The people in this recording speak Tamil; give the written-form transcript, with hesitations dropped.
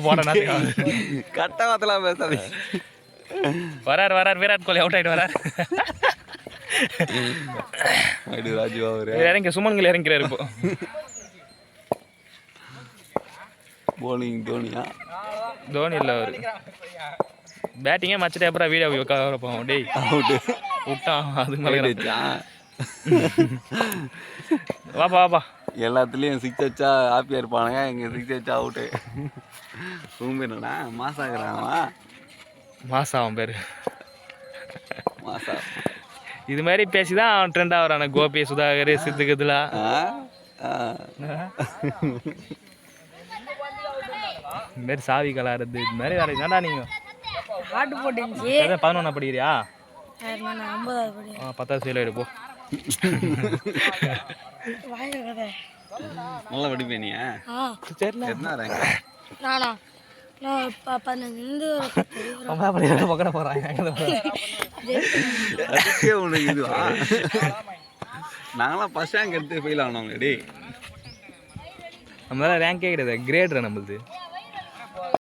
போடா கட்ட வார்த்தைலாம் பேசாதே. வரார் விராட் கோலி அவுட் ஆயிட்டு வரார். ராஜு அவரு இறங்கி சுமன்கள் இறங்கிறாரு இப்போ. போலிங் தோனியா? தோனி இல்லை அவரு பேட்டிங்கே மச்சிட்டு அப்புறம் வீடியோ வைப்போம். டேய் அவுட்டு விட்டான் அதுக்கு மேலே வாப்பா வாப்பா. எல்லாத்துலேயும் சிக்ஸ் வச்சா ஹாப்பியாக இருப்பானுங்க. இங்கே சிக்ஸ் வச்சா அவுட்டு. ரூம் என்னடா மாசாக்குறான். மாசா அவன் பேர் மாசா. இது மாதிரி பேசிதான் அவன் ட்ரெண்ட் ஆகிறான. கோபி சுதாகர் சித்துக்குதுலா இந்த மாதிரி சாவி கலாறது இது மாதிரி வேற என்னடா நீங்கள் பாட்டு போட்டுச்சு. 11 படிக்கிறியா? 50வது படி. 10வது ஃபெயில் ஆகிடு போ. நல்லா படிப்பேனியா? சரிண்ணா என்ன ரேங்க்? நானா நான் 15 பக்கம் போகிறாங்க. அதுக்கே உனக்கு இதுவா? நாங்களாம் ஃபஸ்ட் ரேங்க் எடுத்து ஃபெயில் ஆனோங்க. டே நம்மளால ரேங்கே கிடையாது, கிரேட்ரா நம்மளுது.